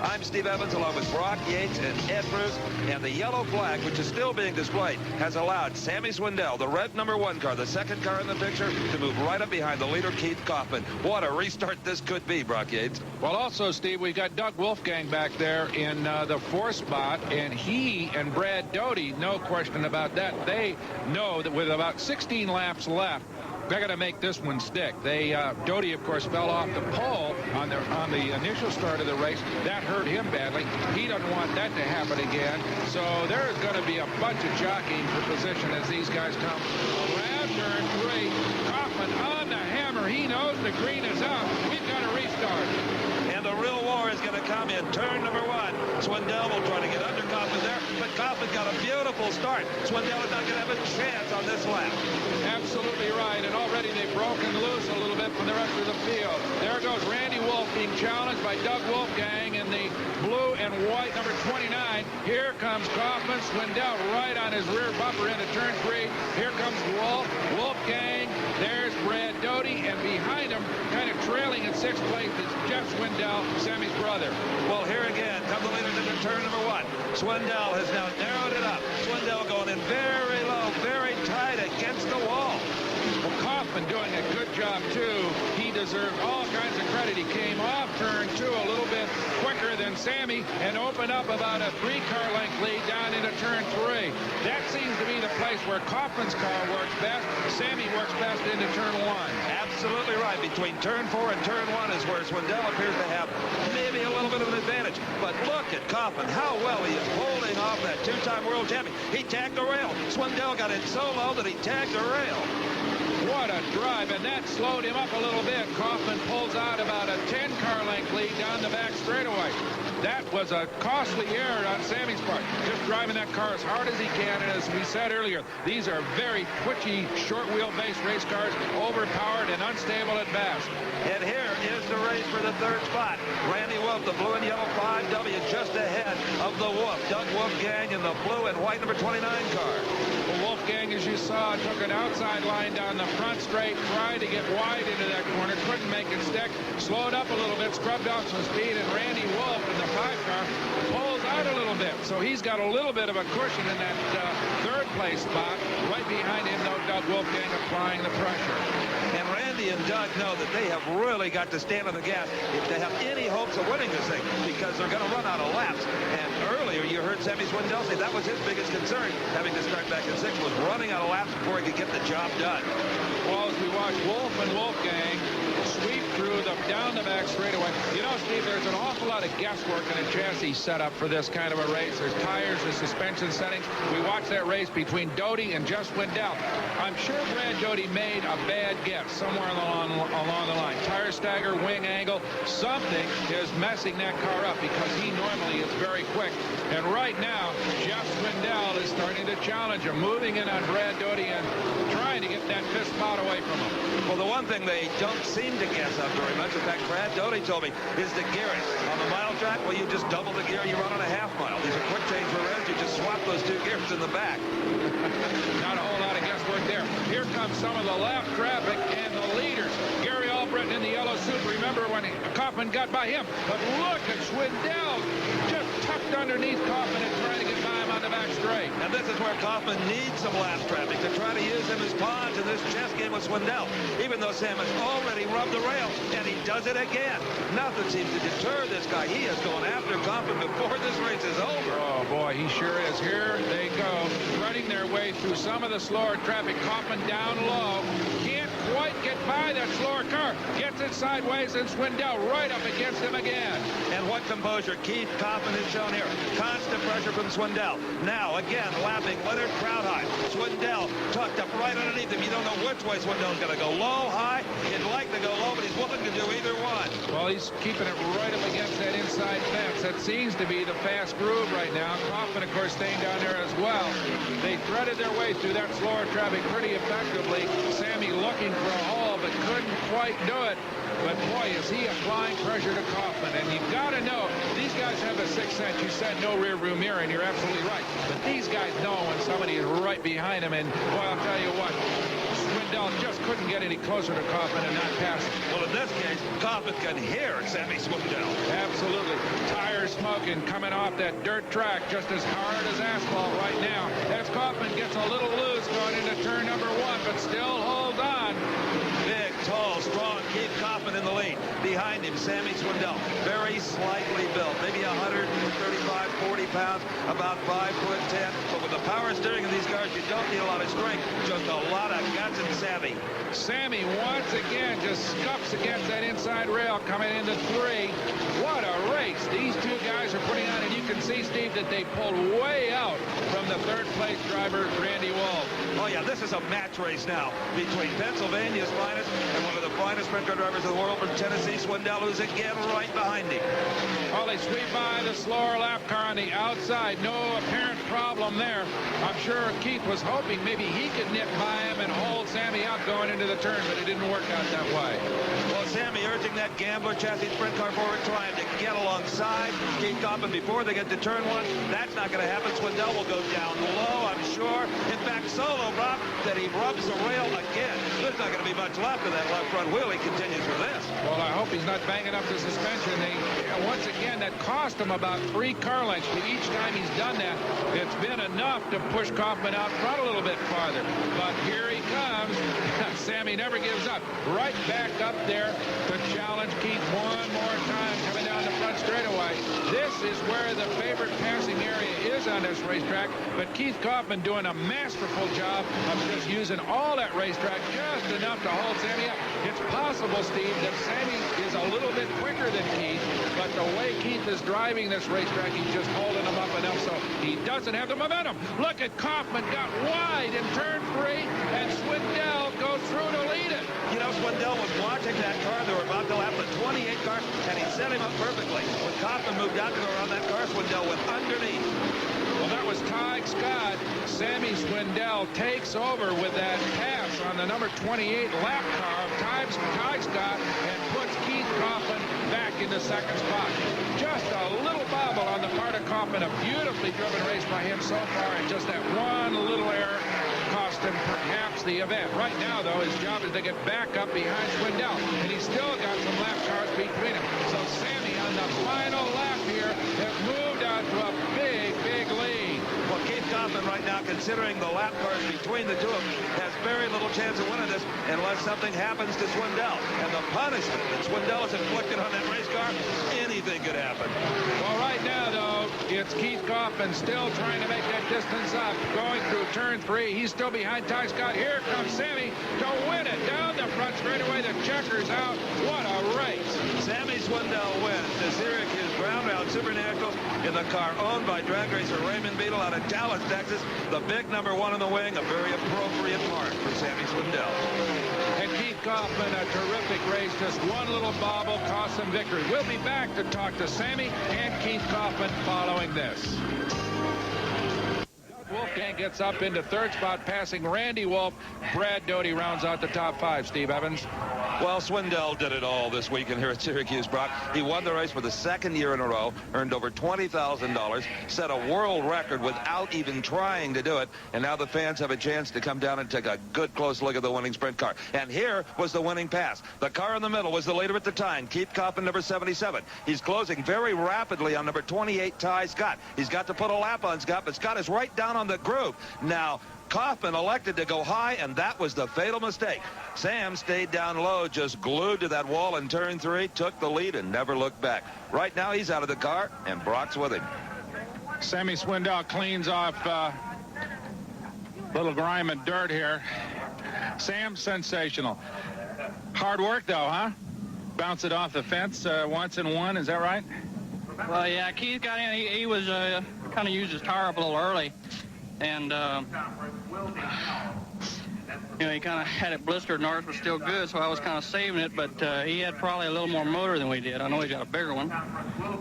I'm Steve Evans along with Brock Yates and Ed Bruce, and the yellow flag, which is still being displayed, has allowed Sammy Swindell, the red #1 car, the second car in the picture, to move right up behind the leader, Keith Kaufman. What a restart this could be, Brock Yates. Well, also, Steve, we've got Doug Wolfgang back there in the 4th spot, and he and Brad Doty, no question about that, they know that with about 16 laps left, they're going to make this one stick. Doty, of course, fell off the pole on the initial start of the race. That hurt him badly. He doesn't want that to happen again. So there's going to be a bunch of jockeying for position as these guys come around turn 3. Kaufman on the hammer. He knows the green is out. We've got a restart. And the real war is going to come in turn #1. Swindell will try to get under Kaufman there, but Kaufman got a beautiful start. Swindell is not going to have a chance on this lap. Absolutely right, and already they've broken loose a little bit from the rest of the field. There goes Randy Wolf being challenged by Doug Wolfgang in the blue and white number 29. Here comes Kaufman. Swindell right on his rear bumper into turn 3. Here comes Wolf. Wolfgang. There's Brad Doty, and behind him, kind of trailing in 6th place, is Jeff Swindell, Sammy's brother. Well, here again, come the leaders into turn #1. Swindell has now narrowed it up. Swindell going in very low, very tight against the wall. Well, Kaufman doing a good job, too. He deserved all kinds of credit. He came off turn 2 a little bit quicker than Sammy and opened up about a 3-car length lead down into turn 3. That seems to be the place where Kaufman's car works best. Sammy works best into turn 1. Absolutely right. Between turn 4 and turn 1 is where Swindell appears to have maybe a little bit of an advantage. But look at Kaufman, how well he is holding off that 2-time world champion. He tagged the rail. Swindell got in so low that he tagged the rail. What a drive, and that slowed him up a little bit. Kaufman pulls out about a 10-car length lead down the back straightaway. That was a costly error on Sammy's part, just driving that car as hard as he can. And as we said earlier, these are very twitchy, short wheelbase race cars, overpowered and unstable at best. And here is the race for the 3rd spot. Randy Wolf, the blue and yellow 5W, just ahead of the Wolf. Doug Wolfgang in the blue and white number 29 car. Well, Wolfgang, as you saw, took an outside line down the front straight, tried to get wide into that corner, couldn't make it stick, slowed up a little bit, scrubbed off some speed, and Randy Wolf in the 5-car pulls out a little bit. So he's got a little bit of a cushion in that 3rd place spot. Right behind him, though, Doug Wolfgang applying the pressure. And Randy and Doug know that they have really got to stand on the gas if they have any hopes of winning this thing, because they're going to run out of laps. And earlier you heard Sammy Swindell say that was his biggest concern, having to start back in 6th, was running out of laps before he could get the job done. Well, as we watch Wolf and Wolfgang sweep through the down the back straightaway. You know, Steve, there's an awful lot of guesswork in a chassis setup for this kind of a race. There's tires, there's suspension settings. We watched that race between Doty and Jeff Swindell. I'm sure Brad Doty made a bad guess somewhere along the line. Tire stagger, wing angle, something is messing that car up, because he normally is very quick. And right now, Jeff Swindell is starting to challenge him, moving in on Brad Doty and trying to get that 5th spot away from him. Well, the one thing they don't seem to guess up very much, in fact, Brad Doty told me, is the gearing. On the mile track, well, you just double the gear you run on a half mile. These are quick change rears. You just swap those 2 gears in the back. Not a whole lot of guesswork there. Here comes some of the lap traffic and the leaders. Gary Albritton in the yellow suit. Remember when Kaufman got by him? But look at Swindell just tucked underneath Kaufman and trying to get by him on the back straight. And this is where Kaufman needs some lap traffic to try to use him as pawns in this chess game with Swindell. Even though Sam has already rubbed the rail, and he does it again. Nothing seems to deter this guy. He is going after Kaufman before this race is over. Oh, boy, he sure is. Here they go, running their way through some of the slower traffic. Kaufman down low. Can't quite get by that slower car. Gets it sideways, and Swindell right up against him again. And what composure Keith Kaufman has shown here. Constant pressure from Swindell. Now, again, lapping Leonard Proudhigh. Swindell tucked up right underneath him. You don't know which way Swindell's going to go. Low, high. He'd like to go low, but he's willing to do either one. Well, he's keeping it right up against that inside fence. That seems to be the fast groove right now. Kaufman, of course, staying down there as well. They threaded their way through that slower traffic pretty effectively. Sammy looking for a hole, but couldn't quite do it. But boy, is he applying pressure to Kaufman. And you've got to know, these guys have a sixth sense. You said no rear view mirror, and you're absolutely right. But these guys know when somebody is right behind them. And boy, I'll tell you what, Swindell just couldn't get any closer to Kaufman and not pass him. Well, in this case, Kaufman can hear Sammy Swindell. Absolutely. Tire looking, coming off that dirt track, just as hard as asphalt right now. As Kaufman gets a little loose going into turn number 1, but still holds on. Big, tall, strong Keith Kaufman in the lead. Behind him, Sammy Swindell, very slightly built, maybe 135, 40 pounds, about 5'10". But with the power steering of these cars, you don't need a lot of strength, just a lot of guts and savvy. Sammy once again just scuffs against that inside rail coming into 3. What a race these two guys are putting on, and you can see, Steve, that they pulled way out from the third-place driver, Randy Wolf. Oh, yeah, this is a match race now between Pennsylvania's finest and one of the finest sprint car drivers in the world from Tennessee, Swindell, who's again right behind him. Well, they sweep by the slower lap car on the outside. No apparent problem there. I'm sure Keith was hoping maybe he could nip by him and hold Sammy out going into the turn, but it didn't work out that way. Well, Sammy urging that Gambler chassis sprint car forward, trying to get alongside Keith Kaufman before they get to turn 1. That's not going to happen. Swindell will go down low, I'm sure. In fact, Solo, Rob, that he rubs the rail again. There's not going to be much left of that left front wheel. He continues with this. Well, I hope he's not banging up the suspension. Once again, that cost him about 3 car lengths, but each time he's done that, it's been enough to push Kaufman out front a little bit farther. But here he comes. Sammy never gives up. Right back up there to challenge Keith one more time, coming down the front straightaway. This is where the favorite passing area is on this racetrack, but Keith Kaufman doing a masterful job of just using all that racetrack, just enough to hold Sammy up. It's possible, Steve, that Sammy is a little bit quicker than Keith, but the way Keith is driving this racetrack, he's just holding him up enough so he doesn't have the momentum. Look at Kaufman, got wide in turn 3, and Swindell goes through to lead it. You know, Swindell was watching that car. They were about to lap the 28 car, and he set him up perfectly. When Kaufman moved out to go around that car, Swindell went underneath. Well, that was Ty Scott. Sammy Swindell takes over with that pass on the number 28 lap car of Ty Scott and puts Keith Kaufman back in the second spot. Just a little bobble on the part of Kaufman. A beautifully driven race by him so far, and just that one little error cost him perhaps the event. Right now, though, his job is to get back up behind Swindell, and he's still got some lap cars between him. So Sammy on the final lap here has moved out to a big, big lead. Well, Keith Kaufman right now, considering the lap cars between the two of them, has very little chance of winning this unless something happens to Swindell. And the punishment that Swindell has inflicted on that race car, anything could happen. Well, right now, though, it's Keith Kaufman still trying to make that distance up. Going through turn 3, he's still behind Ty Scott. Here comes Sammy to win it down the front straightaway. The checker's out. What a race. Sammy Swindell wins the Syracuse Ground Round Super Nationals in the car owned by drag racer Raymond Beadle out of Dallas, Texas. The big number 1 in the wing, a very appropriate mark for Sammy Swindell. And Keith Kaufman, a terrific race. Just one little bobble cost him victory. We'll be back to talk to Sammy and Keith Kaufman following this. Wolfgang gets up into third spot, passing Randy Wolf. Brad Doty rounds out the top 5. Steve Evans. Well, Swindell did it all this weekend here at Syracuse, Brock. He won the race for the second year in a row, earned over $20,000, set a world record without even trying to do it, and now the fans have a chance to come down and take a good close look at the winning sprint car. And here was the winning pass. The car in the middle was the leader at the time, Keith Kaufman, number 77. He's closing very rapidly on number 28, Ty Scott. He's got to put a lap on Scott, but Scott is right down on the groove. Now, Kaufman elected to go high, and that was the fatal mistake. Sam stayed down low, just glued to that wall in turn 3, took the lead, and never looked back. Right now, he's out of the car, and Brock's with him. Sammy Swindell cleans off little grime and dirt here. Sam, sensational. Hard work, though, huh? Bounce it off the fence once and one, is that right? Well, yeah, Keith got in. He was kind of used his tire up a little early. And, you know, he kind of had it blistered, and ours was still good, so I was kind of saving it, but he had probably a little more motor than we did. I know he's got a bigger one.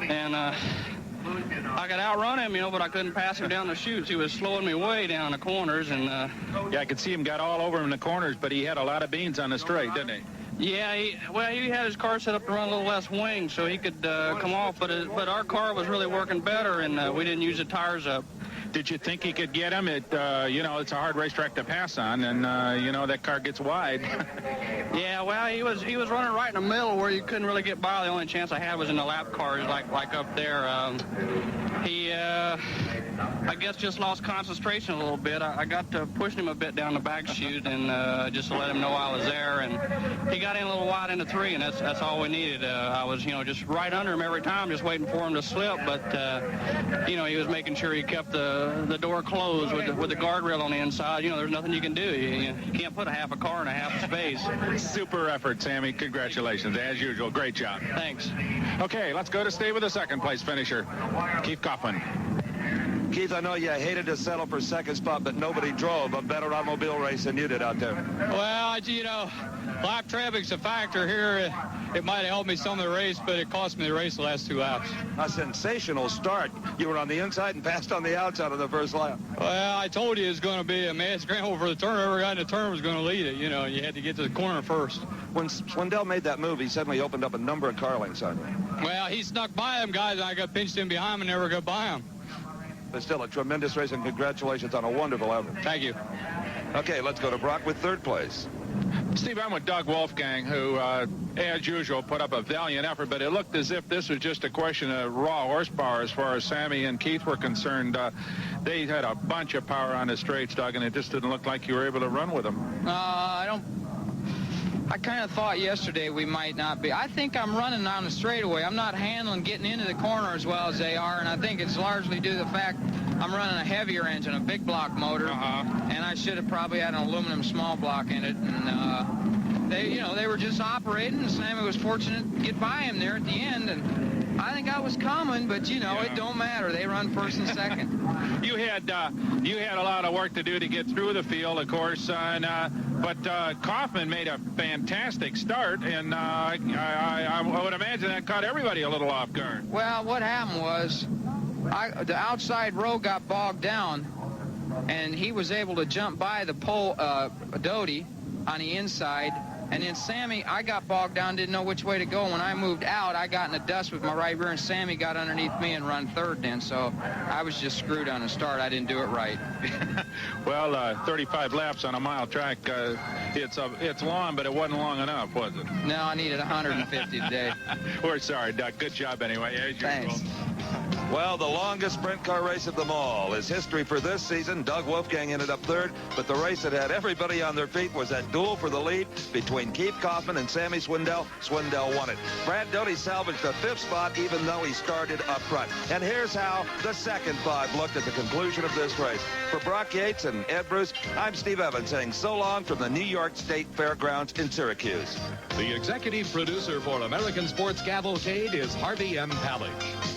And I could outrun him, you know, but I couldn't pass him down the chutes. He was slowing me way down the corners, and... yeah, I could see him got all over him in the corners, but he had a lot of beans on the straight, didn't he? Yeah, he had his car set up to run a little less wing, so he could come off, but our car was really working better, and we didn't use the tires up. Did you think he could get him? It's a hard racetrack to pass on, and that car gets wide. Yeah, well, he was running right in the middle where you couldn't really get by. The only chance I had was in the lap cars, like up there. He, I guess, just lost concentration a little bit. I got to pushing him a bit down the back chute and just to let him know I was there. And he got in a little wide into 3, and that's all we needed. I was, just right under him every time, just waiting for him to slip. But, he was making sure he kept the door closed with the guardrail on the inside. There's nothing you can do. You can't put half a car in a half a space. Super effort, Sammy. Congratulations. As usual, great job. Thanks. Okay, let's go to Steve with the second place finisher, Keith Kaufman. Keith, I know you hated to settle for second spot, but nobody drove a better automobile race than you did out there. Well, lap traffic's a factor here. It might have helped me some of the race, but it cost me the race the last 2 laps. A sensational start. You were on the inside and passed on the outside of the first lap. Well, I told you it was going to be a mad scramble for the turn. Whoever got in the turn was going to lead it. You had to get to the corner first. When Swindell made that move, he suddenly opened up a number of car lanes on you. Well, he snuck by them guys, and I got pinched in behind him and never got by him. But still, a tremendous race, and congratulations on a wonderful effort. Thank you. Okay, let's go to Brock with third place. Steve, I'm with Doug Wolfgang, who, as usual, put up a valiant effort, but it looked as if this was just a question of raw horsepower as far as Sammy and Keith were concerned. They had a bunch of power on the straights, Doug, and it just didn't look like you were able to run with them. I kind of thought yesterday we might not be. I think I'm running on the straightaway. I'm not handling getting into the corner as well as they are, and I think it's largely due to the fact I'm running a heavier engine, a big block motor, and I should have probably had an aluminum small block in it. And they were just operating, and Sammy was fortunate to get by him there at the end, and I think I was coming, but it don't matter. They run first and second. You had a lot of work to do to get through the field, of course, but Kaufman made a fantastic start, and I would imagine that caught everybody a little off guard. Well, what happened was the outside row got bogged down, and he was able to jump by the pole, Doty, on the inside. And then Sammy, I got bogged down, didn't know which way to go. When I moved out, I got in the dust with my right rear, and Sammy got underneath me and run third then. So I was just screwed on the start. I didn't do it right. Well, 35 laps on a mile track, it's long, but it wasn't long enough, was it? No, I needed 150 today. We're sorry, Doug. Good job anyway, as Thanks. usual. Well, the longest sprint car race of them all is history for this season. Doug Wolfgang ended up third, but the race that had everybody on their feet was that duel for the lead between Keith Kaufman and Sammy Swindell. Swindell won it. Brad Doty salvaged the 5th spot, even though he started up front. And here's how the second 5 looked at the conclusion of this race. For Brock Yates and Ed Bruce, I'm Steve Evans saying so long from the New York State Fairgrounds in Syracuse. The executive producer for American Sports Cavalcade is Harvey M. Palick.